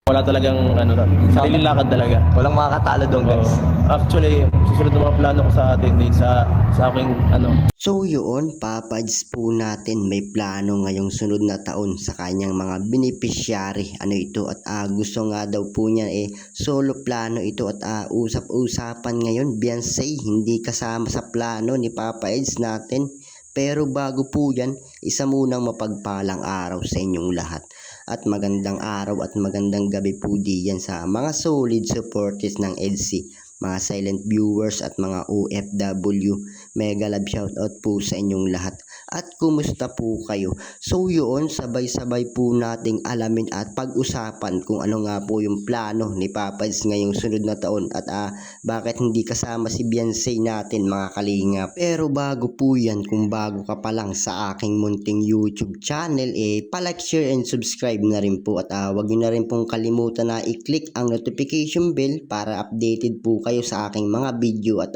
Wala talagang sariling lakad talaga. Walang makakatalo doon, guys. Actually, susunod ng mga plano ko sa atin sa aking So yun, papads po natin may plano ngayong sunod na taon sa kanyang mga beneficiary. Ano ito at gusto nga daw po niya solo plano ito at usap-usapan ngayon Beyonce hindi kasama sa plano ni Papa Eds natin. Pero bago po yan, isa munang mapagpalang araw sa inyong lahat. At magandang araw at magandang gabi po diyan sa mga solid supporters ng EDC, mga silent viewers at mga OFW. Mega love shoutout po sa inyong lahat. At kumusta po kayo? So yun, sabay-sabay po nating alamin at pag-usapan kung ano nga po yung plano ni Papads ngayong sunod na taon at bakit hindi kasama si Beyonce natin mga kalingap. Pero bago po yan, kung bago ka pa lang sa aking munting YouTube channel, palike, share and subscribe na rin po at wag nyo na rin pong kalimutan na i-click ang notification bell para updated po kayo sa aking mga video at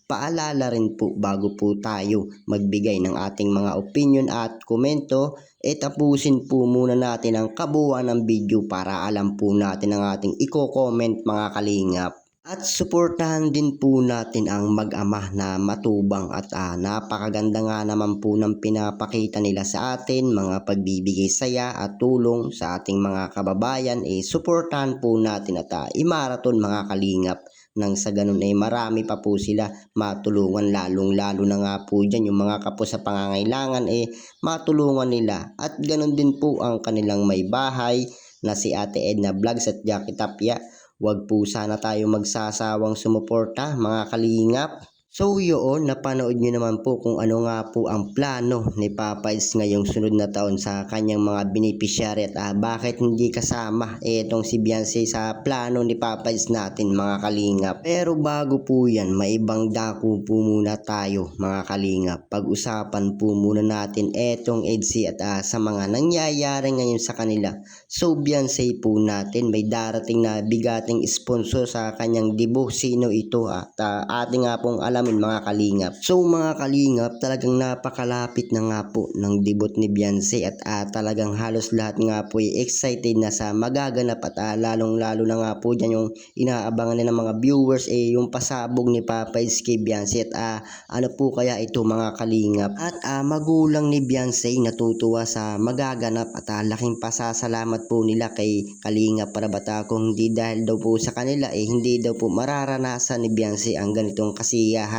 paalala rin po bago po tayo magbigay ng ating mga opinion at komento, tapusin po muna natin ang kabuuan ng video para alam po natin ang ating i-comment mga kalingap. At suportahan din po natin ang mag-ama na matubang at napakaganda nga naman po ng pinapakita nila sa atin, mga pagbibigay saya at tulong sa ating mga kababayan. Suportahan po natin at i-marathon mga kalingap. Nang sa ganun marami pa po sila matulungan, lalong-lalo na nga po dyan yung mga kapos sa pangangailangan matulungan nila. At ganun din po ang kanilang may bahay na si Ate Edna Vlogs at Jackie Tapia. Huwag po sana tayo magsasawang sumuporta mga kalingap. So yun, napanood nyo naman po kung ano nga po ang plano ni Papa Eds ngayong sunod na taon sa kanyang mga beneficiary at bakit hindi kasama itong si Beyonce sa plano ni Papa Eds natin mga kalingap. Pero bago po yan, may ibang dako po muna tayo mga kalingap. Pag-usapan po muna natin etong Edsy at sa mga nangyayari ngayon sa kanila. So Beyonce po natin, may darating na bigating sponsor sa kanyang debut. Sino ito at ating nga pong alamin mga kalingap. So mga kalingap, talagang napakalapit na nga po ng debut ni Beyonce at talagang halos lahat nga po excited na sa magaganap at lalong-lalo na nga po dyan yung inaabangan na ng mga viewers yung pasabog ni Papa Eds kay Beyonce at ano po kaya ito mga kalingap. At magulang ni Beyonce natutuwa sa magaganap at laking pasasalamat po nila kay Kalingap Parabata kung hindi dahil daw po sa kanila hindi daw po mararanasan ni Beyonce ang ganitong kasiyahan.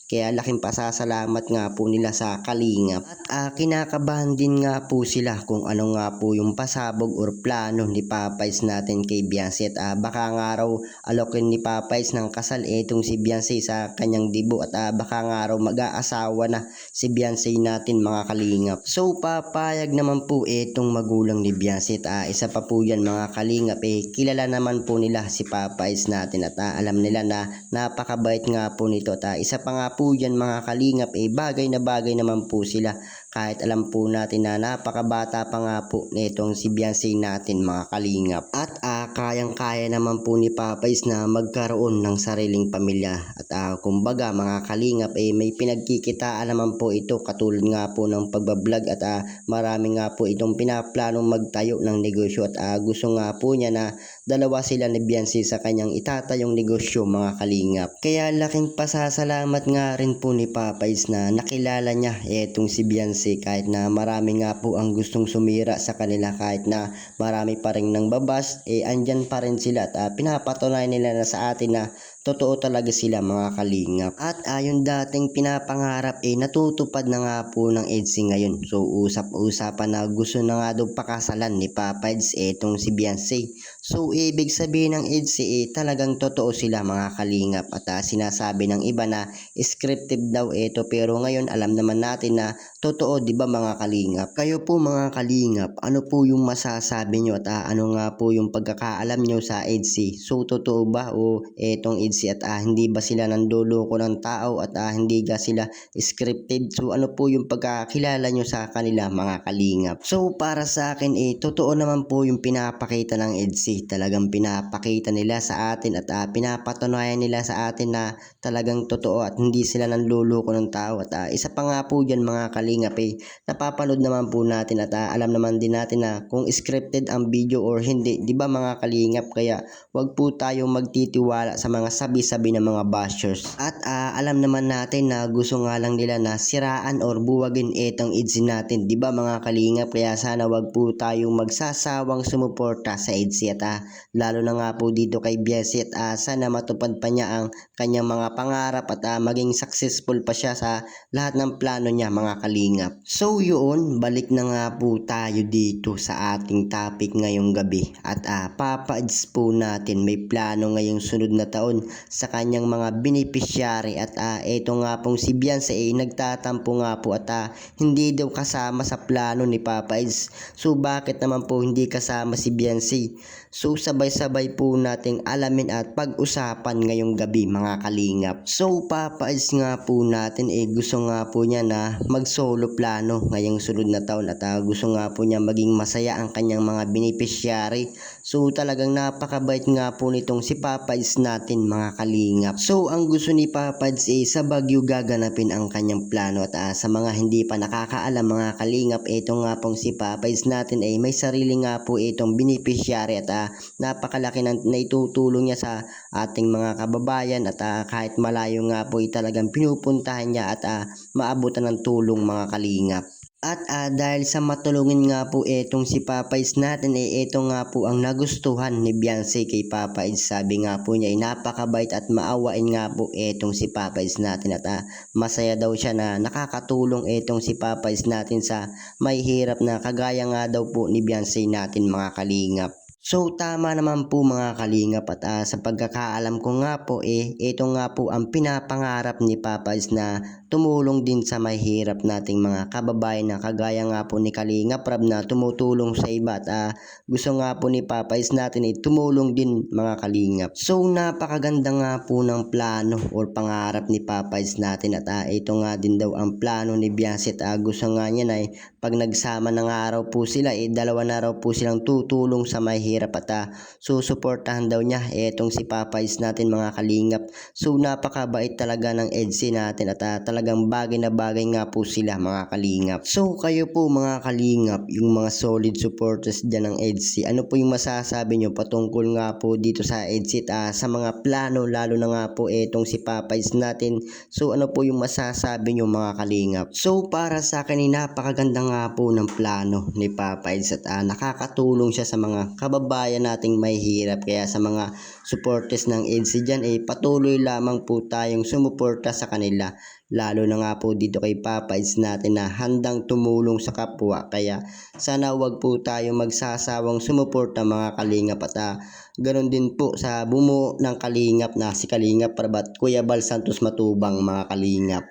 Kaya laking pasasalamat nga po nila sa Kalingap. At kinakabahan din nga po sila kung ano nga po yung pasabog or plano ni Papa Eds natin kay Beyonce. At baka nga raw alokin ni Papa Eds ng kasal itong si Beyonce sa kanyang debut at baka nga raw mag-aasawa na si Beyonce natin mga kalingap. So papayag naman po itong magulang ni Beyonce at isa pa po yan mga kalingap kilala naman po nila si Papa Eds natin at alam nila na napakabait nga po nito at isa pa nga po yan mga kalingap bagay na bagay naman po sila kahit alam po natin na napakabata pa nga po nitong si Beyonce natin mga kalingap. At kayang-kaya naman po ni Papa Eds na magkaroon ng sariling pamilya at kumbaga mga kalingap may pinagkikitaan naman po ito katulad nga po ng pagbablog at marami nga po itong pinaplanong magtayo ng negosyo at gusto nga po niya na dalawa sila ni Beyonce sa kanyang itatayong negosyo mga kalingap. Kaya laking pasasalamat nga rin po ni Papa Eds na nakilala niya itong si Beyonce kahit na marami nga po ang gustong sumira sa kanila, kahit na marami pa rin nang babas andyan pa rin sila at pinapatunay nila na sa atin na totoo talaga sila mga kalingap. At yung dating pinapangarap natutupad na nga po ng Edsy ngayon. So usap-usapan na gusto na nga daw pakasalan ni Papa Eds itong si Beyonce. So ibig sabihin ng Edsy talagang totoo sila mga kalingap at sinasabi ng iba na scripted daw ito, pero ngayon alam naman natin na totoo, di ba mga kalingap? Kayo po mga kalingap, ano po yung masasabi nyo at ano nga po yung pagkakaalam nyo sa Edsy? So totoo ba o etong Edsy EDSA at hindi ba sila nanduloko ng tao at hindi ga sila scripted. So ano po yung pagkakilala nyo sa kanila mga kalingap? So para sa akin totoo naman po yung pinapakita ng EDSA. Talagang pinapakita nila sa atin at pinapatunayan nila sa atin na talagang totoo at hindi sila nanluloko ng tao. At isa pa nga po dyan mga kalingap napapanood naman po natin at alam naman din natin na kung scripted ang video or hindi, di ba mga kalingap? Kaya wag po tayong magtitiwala sa mga sabi-sabi ng mga bashers. At alam naman natin na gusto nga lang nila na siraan or buwagin itong EDSA natin, di ba mga kalingap? Kaya sana wag po tayong magsasawang sumuporta sa EDSA at lalo na nga po dito kay Biaset, sana matupad pa niya ang kanyang mga pangarap at maging successful pa siya sa lahat ng plano niya mga kalingap. So yun, balik na nga po tayo dito sa ating topic ngayong gabi at Papa Eds po natin may plano ngayong sunod na taon sa kanyang mga beneficiary at ito nga pong si Beyonce nagtatampo nga po at hindi daw kasama sa plano ni Papa Eds. So bakit naman po hindi kasama si Beyonce? So sabay-sabay po nating alamin at pag-usapan ngayong gabi mga kalingap. So Papa Eds nga po natin gusto nga po niya na mag-solo plano ngayong sunod na taon at gusto nga po niya maging masaya ang kanyang mga beneficiary. So talagang napakabait nga po nitong si Papa Eds natin mga kalingap. So ang gusto ni Papa Eds sa Baguio gaganapin ang kanyang plano at sa mga hindi pa nakakaalam mga kalingap, ito nga pong si Papa Eds natin may sarili nga po itong beneficiary at napakalaki na naitutulong niya sa ating mga kababayan at kahit malayo nga po talagang pinupuntahan niya at maabutan ng tulong mga kalingap. At dahil sa matulungin nga po etong si Papa Eds natin ito nga po ang nagustuhan ni Beyonce kay Papa Eds. Sabi nga po niya napakabait at maawain nga po etong si Papa Eds natin at masaya daw siya na nakakatulong etong si Papa Eds natin sa may hirap na kagaya nga daw po ni Beyonce natin mga kalingap. So tama naman po mga kalingap at sa pagkakaalam ko nga po ito nga po ang pinapangarap ni Papa Eds na tumulong din sa may hirap nating mga kababayan na kagaya nga po ni Kalingap Rab na tumutulong sa iba at gusto nga po ni Papa Eds natin tumulong din mga kalingap. So napakaganda nga po ng plano or pangarap ni Papa Eds natin at ito nga din daw ang plano ni Beyonce at gusto nga niya na pag nagsama ng araw po sila dalawa na raw po silang tutulong sa may hirap at susuportahan daw niya etong si Papa Eds natin mga kalingap. So napakabait talaga ng EDSA natin at talagang bagay na bagay nga po sila mga kalingap. So kayo po mga kalingap, yung mga solid supporters dyan ng EDSA, ano po yung masasabi nyo patungkol nga po dito sa EDSA sa mga plano lalo na nga po etong si Papa Eds natin? So ano po yung masasabi nyo mga kalingap? So para sa akin napakaganda nga po ng plano ni Papa Eds at nakakatulong siya sa mga kababayan nating may hirap. Kaya sa mga supporters ng EDSA dyan patuloy lamang po tayong sumuporta sa kanila, lalo na nga po dito kay Papa Eds natin na handang tumulong sa kapwa. Kaya sana wag po tayo magsasawang sumuporta mga kalingap at ganoon din po sa bumuo ng kalingap na si Kalingap Rab at Kuya Bal Santos Matubang mga kalingap.